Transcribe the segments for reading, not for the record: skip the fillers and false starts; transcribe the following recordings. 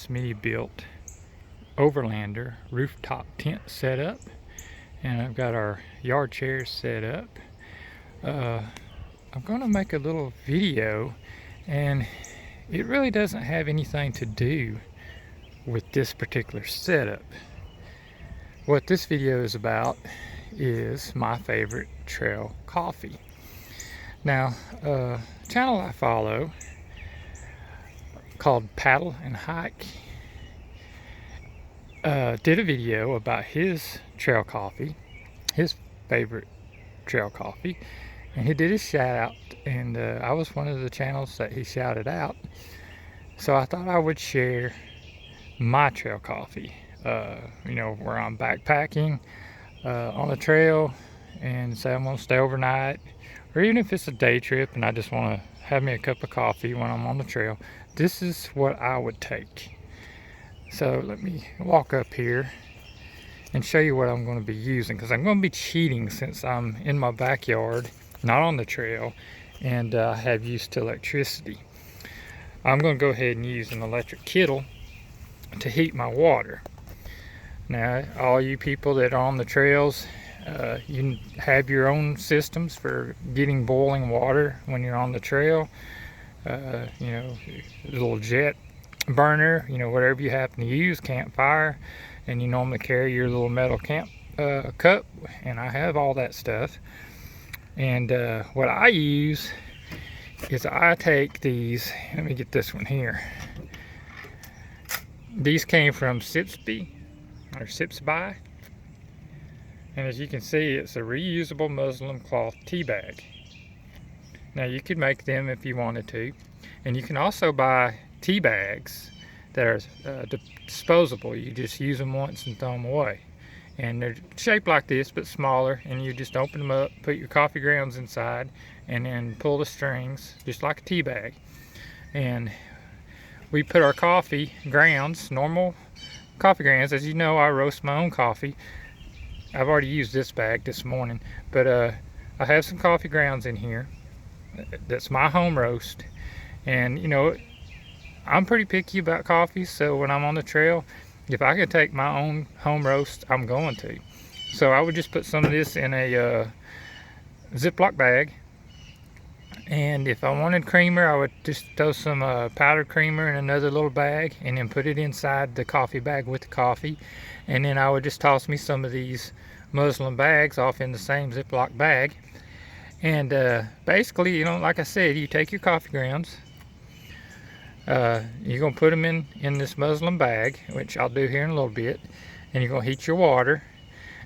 smittybilt overlander rooftop tent set up, and I've got our yard chairs set up. I'm going to make a little video, and it really doesn't have anything to do with this particular setup. What this video is about is my favorite trail coffee. Now, a channel I follow called Paddle and Hike did a video about his trail coffee, his favorite trail coffee, and he did a shout out, and I was one of the channels that he shouted out, so I thought I would share my trail coffee, where I'm backpacking on the trail and say I'm going to stay overnight, or even if it's a day trip and I just want to have me a cup of coffee when I'm on the trail. This is what I would take. So let me walk up here and show you what I'm going to be using, because I'm going to be cheating since I'm in my backyard, not on the trail, and I have used to electricity. I'm going to go ahead and use an electric kettle to heat my water. Now, all you people that are on the trails, you have your own systems for getting boiling water when you're on the trail. Little jet burner, whatever you happen to use, campfire, and you normally carry your little metal camp cup, and I have all that stuff. And what I use is I take these, let me get this one here. These came from Sipsby, and as you can see, it's a reusable muslin cloth tea bag. Now, you could make them if you wanted to, and you can also buy tea bags that are disposable. You just use them once and throw them away, and they're shaped like this but smaller, and you just open them up, put your coffee grounds inside, and then pull the strings just like a tea bag. And we put our coffee grounds, normal coffee grounds. As you know, I roast my own coffee. I've already used this bag this morning, but I have some coffee grounds in here. That's my home roast. And I'm pretty picky about coffee, so when I'm on the trail, if I can take my own home roast, I'm going to. So I would just put some of this in a Ziploc bag, and if I wanted creamer, I would just throw some powdered creamer in another little bag and then put it inside the coffee bag with the coffee. And then I would just toss me some of these muslin bags off in the same Ziploc bag. And basically, like I said, you take your coffee grounds, you're going to put them in this muslin bag, which I'll do here in a little bit, and you're going to heat your water,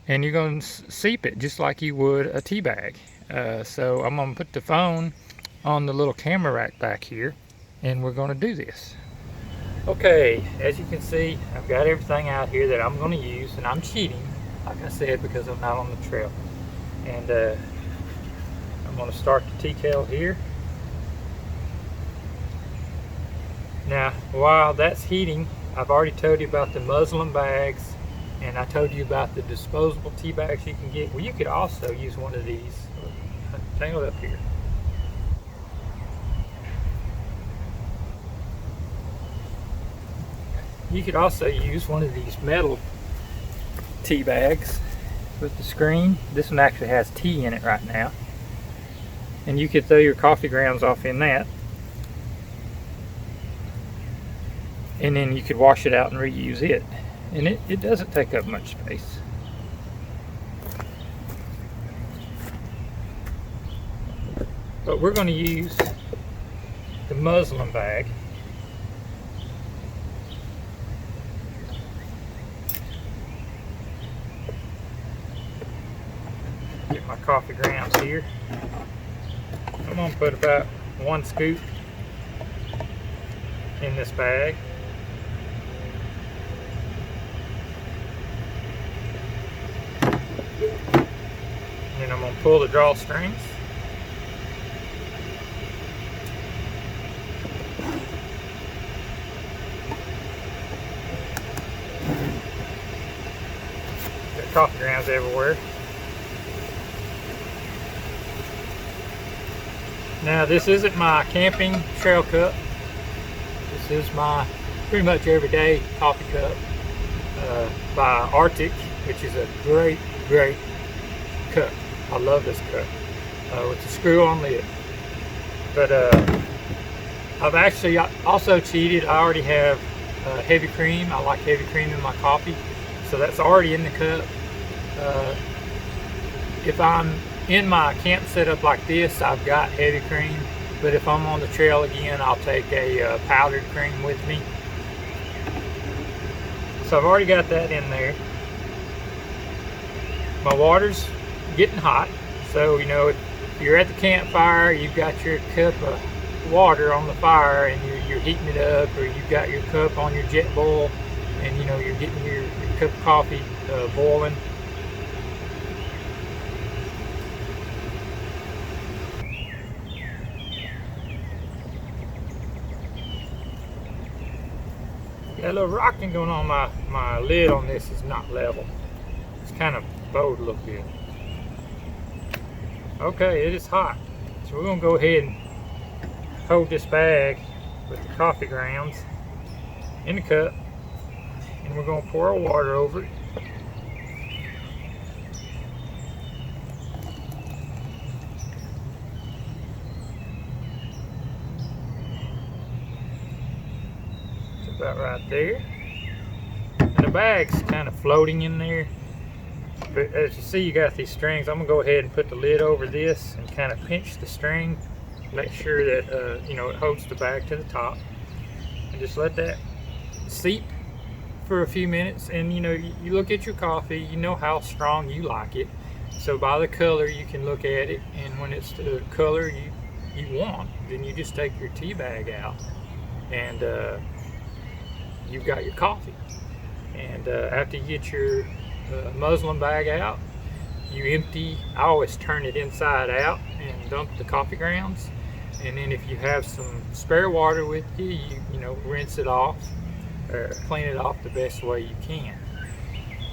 and you're going to seep it just like you would a tea bag. So I'm going to put the phone on the little camera rack back here, and we're going to do this. Okay, as you can see, I've got everything out here that I'm going to use, and I'm cheating, like I said, because I'm not on the trail. And I'm going to start the tea kettle here. Now, while that's heating, I've already told you about the muslin bags, and I told you about the disposable tea bags you can get. Well, you could also use one of these. Tangled up here. You could also use one of these metal tea bags with the screen. This one actually has tea in it right now, and you could throw your coffee grounds off in that, and then you could wash it out and reuse it, and it doesn't take up much space. But we're going to use the muslin bag. Get my coffee grounds here. I'm going to put about 1 scoop in this bag. And then I'm going to pull the drawstrings. Got coffee grounds everywhere. Now, this isn't my camping trail cup. This is my pretty much everyday coffee cup by Arctic, which is a great cup. I love this cup with the screw-on lid. But I've actually also cheated. I already have heavy cream. I like heavy cream in my coffee, so that's already in the cup. If I'm in my camp setup like this, I've got heavy cream, but if I'm on the trail again, I'll take a powdered cream with me. So I've already got that in there. My water's getting hot, so you know, if you're at the campfire, you've got your cup of water on the fire and you're heating it up, or you've got your cup on your jet boil and you know you're getting your cup of coffee boiling. Got a little rocking going on. My lid on this is not level. It's kind of bowed a little bit. Okay, it is hot. So we're gonna go ahead and hold this bag with the coffee grounds in the cup, and we're gonna pour our water over it. About right there, and the bag's kind of floating in there, but as you see, you got these strings. I'm gonna go ahead and put the lid over this and kind of pinch the string, make sure that you know, it holds the bag to the top, and just let that seep for a few minutes. And you know, you look at your coffee, you know how strong you like it, so by the color you can look at it, and when it's the color you want, then you just take your tea bag out and you've got your coffee. And after you get your muslin bag out, you empty. I always turn it inside out and dump the coffee grounds, and then if you have some spare water with you, you know, rinse it off or clean it off the best way you can.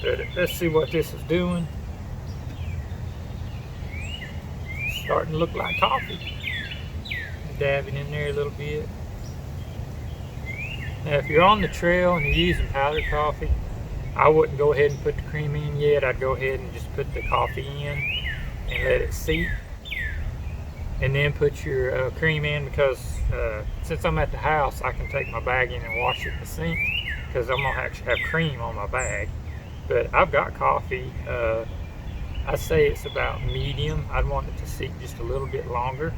But let's see what this is doing. It's starting to look like coffee. Dabbing in there a little bit. Now if you're on the trail and you're using powdered coffee, I wouldn't go ahead and put the cream in yet. I'd go ahead and just put the coffee in and let it seep, and then put your cream in, because since I'm at the house, I can take my bag in and wash it in the sink, because I'm gonna actually have cream on my bag. But I've got coffee. I say it's about medium. I'd want it to seep just a little bit longer,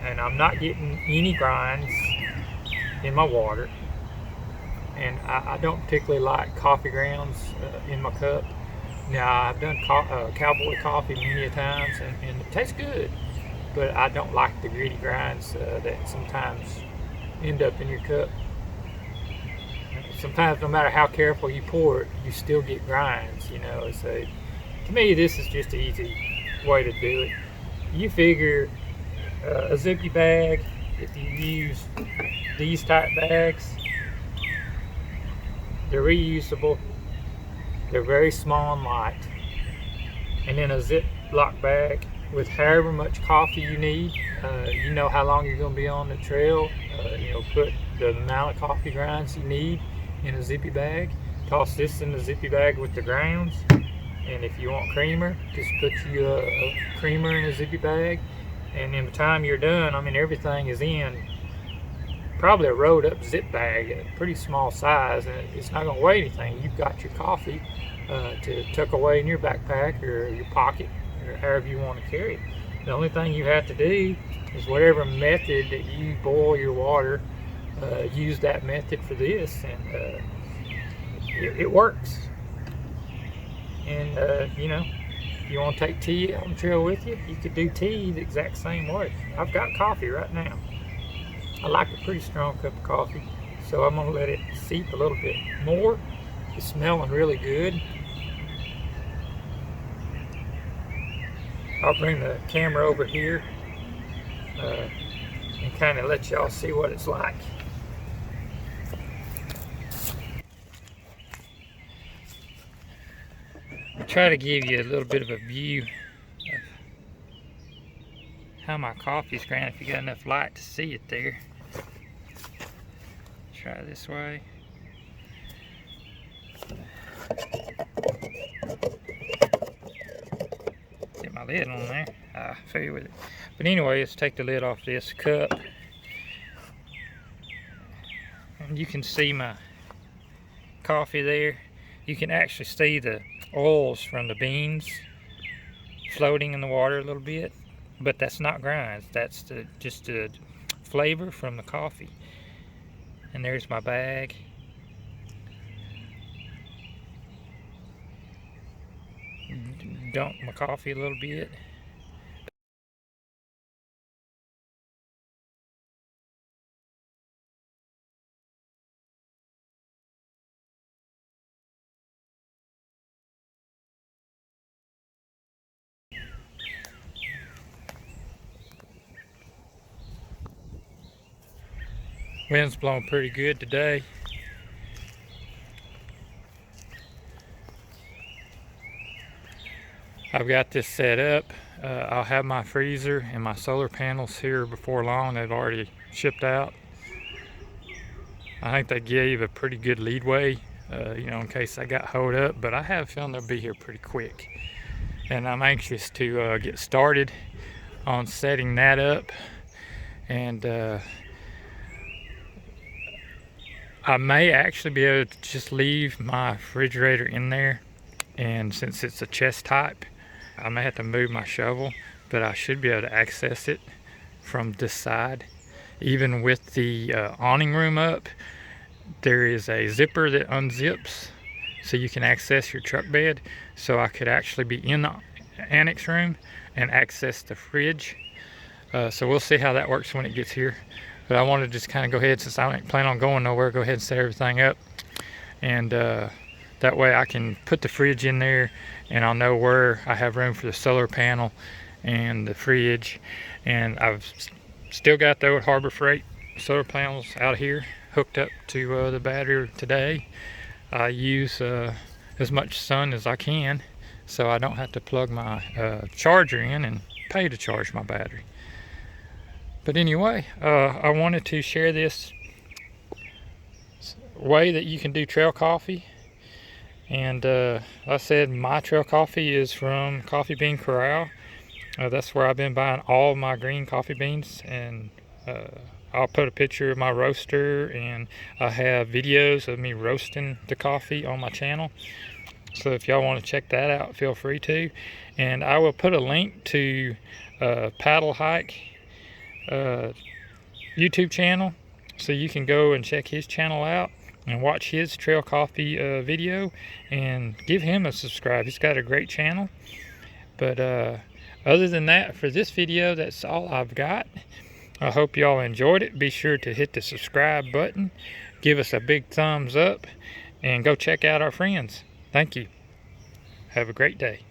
and I'm not getting any grinds in my water. And I don't particularly like coffee grounds in my cup. Now I've done cowboy coffee many times, and it tastes good, but I don't like the gritty grinds that sometimes end up in your cup. Sometimes no matter how careful you pour it, you still get grinds, you know. So to me, this is just an easy way to do it. You figure a zippy bag, if you use these type bags, they're reusable, they're very small and light, and then a Ziploc bag with however much coffee you need. You know how long you're going to be on the trail, you know, put the amount of coffee grinds you need in a zippy bag, toss this in the zippy bag with the grounds, and if you want creamer, just put you a creamer in a zippy bag, and then by the time you're done, I mean, everything is in probably a rolled up zip bag, a pretty small size, and it's not going to weigh anything. You've got your coffee to tuck away in your backpack or your pocket or however you want to carry it. The only thing you have to do is whatever method that you boil your water, use that method for this, and it works. And you know, if you want to take tea on the trail with you, you could do tea the exact same way. I've got coffee right now. I like a pretty strong cup of coffee, so I'm going to let it seep a little bit more. It's smelling really good. I'll bring the camera over here and kind of let y'all see what it's like. I'll try to give you a little bit of a view of how my coffee's ground, if you got enough light to see it there. Try this way. Get my lid on there. I fail with it. But anyway, let's take the lid off this cup. And you can see my coffee there. You can actually see the oils from the beans floating in the water a little bit, but that's not grinds. That's just the flavor from the coffee. And there's my bag. Dump my coffee a little bit. Wind's blowing pretty good today. I've got this set up. I'll have my freezer and my solar panels here before long. They've already shipped out. I think they gave a pretty good leadway, you know, in case I got hold up, but I have a feeling they'll be here pretty quick. And I'm anxious to get started on setting that up. And I may actually be able to just leave my refrigerator in there, and since it's a chest type, I may have to move my shovel, but I should be able to access it from this side. Even with the awning room up, there is a zipper that unzips so you can access your truck bed. So I could actually be in the annex room and access the fridge. So we'll see how that works when it gets here. But I want to just kind of go ahead, since I don't plan on going nowhere, go ahead and set everything up. And that way I can put the fridge in there, and I'll know where I have room for the solar panel and the fridge. And I've still got the old Harbor Freight solar panels out here hooked up to the battery today. I use as much sun as I can, so I don't have to plug my charger in and pay to charge my battery. But anyway, I wanted to share this way that you can do trail coffee. And like I said, my trail coffee is from Coffee Bean Corral. That's where I've been buying all my green coffee beans. And I'll put a picture of my roaster, and I have videos of me roasting the coffee on my channel. So if y'all want to check that out, feel free to. And I will put a link to Paddle Hike YouTube channel, so you can go and check his channel out and watch his trail coffee video, and give him a subscribe. He's got a great channel. But other than that, for this video, that's all I've got. I hope y'all enjoyed it. Be sure to hit the subscribe button, give us a big thumbs up, and go check out our friends. Thank you. Have a great day.